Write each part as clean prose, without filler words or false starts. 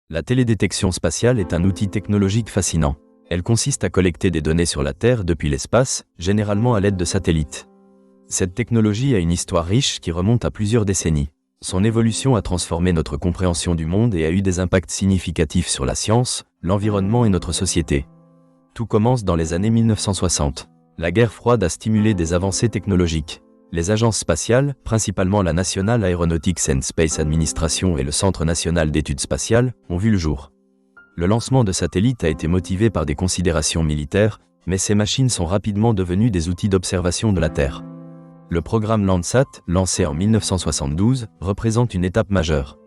La télédétection spatiale est un outil technologique fascinant. Elle consiste à collecter des données sur la Terre depuis l'espace, généralement à l'aide de satellites. Cette technologie a une histoire riche qui remonte à plusieurs décennies. Son évolution a transformé notre compréhension du monde et a eu des impacts significatifs sur la science, l'environnement et notre société. Tout commence dans les années 1960. La guerre froide a stimulé des avancées technologiques. Les agences spatiales, principalement la National Aeronautics and Space Administration et le Centre national d'études spatiales, ont vu le jour. Le lancement de satellites a été motivé par des considérations militaires, mais ces machines sont rapidement devenues des outils d'observation de la Terre. Le programme Landsat, lancé en 1972, représente une étape majeure.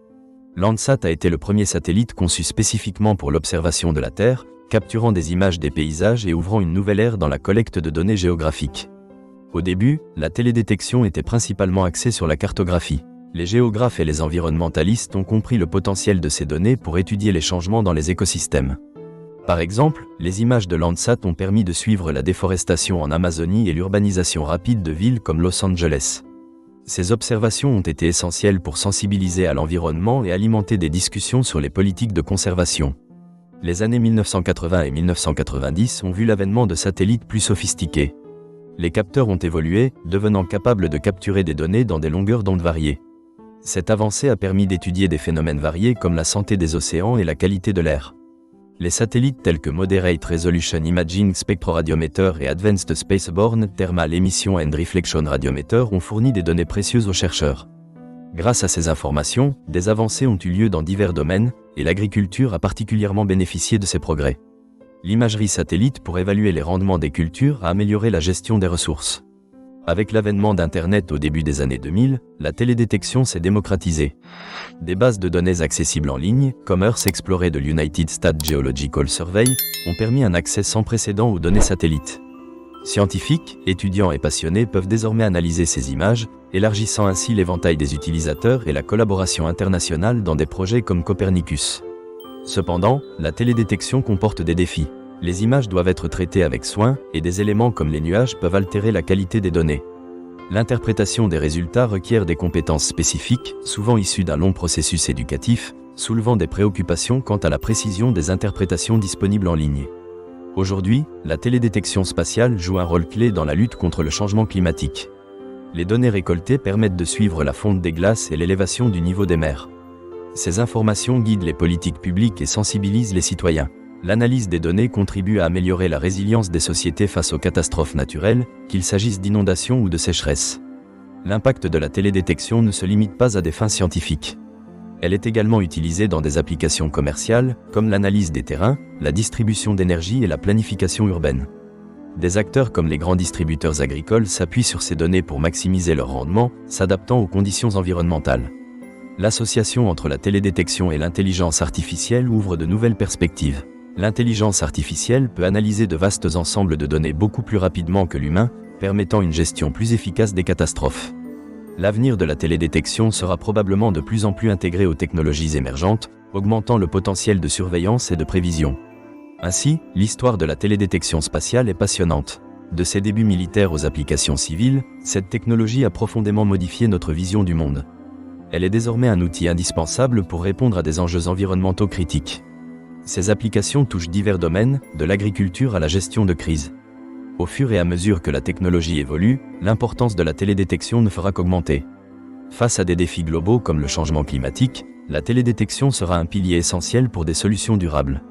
Landsat a été le premier satellite conçu spécifiquement pour l'observation de la Terre, capturant des images des paysages et ouvrant une nouvelle ère dans la collecte de données géographiques. Au début, la télédétection était principalement axée sur la cartographie. Les géographes et les environnementalistes ont compris le potentiel de ces données pour étudier les changements dans les écosystèmes. Par exemple, les images de Landsat ont permis de suivre la déforestation en Amazonie et l'urbanisation rapide de villes comme Los Angeles. Ces observations ont été essentielles pour sensibiliser à l'environnement et alimenter des discussions sur les politiques de conservation. Les années 1980 et 1990 ont vu l'avènement de satellites plus sophistiqués. Les capteurs ont évolué, devenant capables de capturer des données dans des longueurs d'onde variées. Cette avancée a permis d'étudier des phénomènes variés comme la santé des océans et la qualité de l'air. Les satellites tels que Moderate Resolution Imaging Spectroradiometer et Advanced Spaceborne Thermal Emission and Reflection Radiometer ont fourni des données précieuses aux chercheurs. Grâce à ces informations, des avancées ont eu lieu dans divers domaines, et l'agriculture a particulièrement bénéficié de ces progrès. L'imagerie satellite pour évaluer les rendements des cultures a amélioré la gestion des ressources. Avec l'avènement d'Internet au début des années 2000, la télédétection s'est démocratisée. Des bases de données accessibles en ligne, comme Earth Explorer de l'United States Geological Survey, ont permis un accès sans précédent aux données satellites. Scientifiques, étudiants et passionnés peuvent désormais analyser ces images, élargissant ainsi l'éventail des utilisateurs et la collaboration internationale dans des projets comme Copernicus. Cependant, la télédétection comporte des défis. Les images doivent être traitées avec soin, et des éléments comme les nuages peuvent altérer la qualité des données. L'interprétation des résultats requiert des compétences spécifiques, souvent issues d'un long processus éducatif, soulevant des préoccupations quant à la précision des interprétations disponibles en ligne. Aujourd'hui, la télédétection spatiale joue un rôle clé dans la lutte contre le changement climatique. Les données récoltées permettent de suivre la fonte des glaces et l'élévation du niveau des mers. Ces informations guident les politiques publiques et sensibilisent les citoyens. L'analyse des données contribue à améliorer la résilience des sociétés face aux catastrophes naturelles, qu'il s'agisse d'inondations ou de sécheresse. L'impact de la télédétection ne se limite pas à des fins scientifiques. Elle est également utilisée dans des applications commerciales, comme l'analyse des terrains, la distribution d'énergie et la planification urbaine. Des acteurs comme les grands distributeurs agricoles s'appuient sur ces données pour maximiser leur rendement, s'adaptant aux conditions environnementales. L'association entre la télédétection et l'intelligence artificielle ouvre de nouvelles perspectives. L'intelligence artificielle peut analyser de vastes ensembles de données beaucoup plus rapidement que l'humain, permettant une gestion plus efficace des catastrophes. L'avenir de la télédétection sera probablement de plus en plus intégré aux technologies émergentes, augmentant le potentiel de surveillance et de prévision. Ainsi, l'histoire de la télédétection spatiale est passionnante. De ses débuts militaires aux applications civiles, cette technologie a profondément modifié notre vision du monde. Elle est désormais un outil indispensable pour répondre à des enjeux environnementaux critiques. Ces applications touchent divers domaines, de l'agriculture à la gestion de crise. Au fur et à mesure que la technologie évolue, l'importance de la télédétection ne fera qu'augmenter. Face à des défis globaux comme le changement climatique, la télédétection sera un pilier essentiel pour des solutions durables.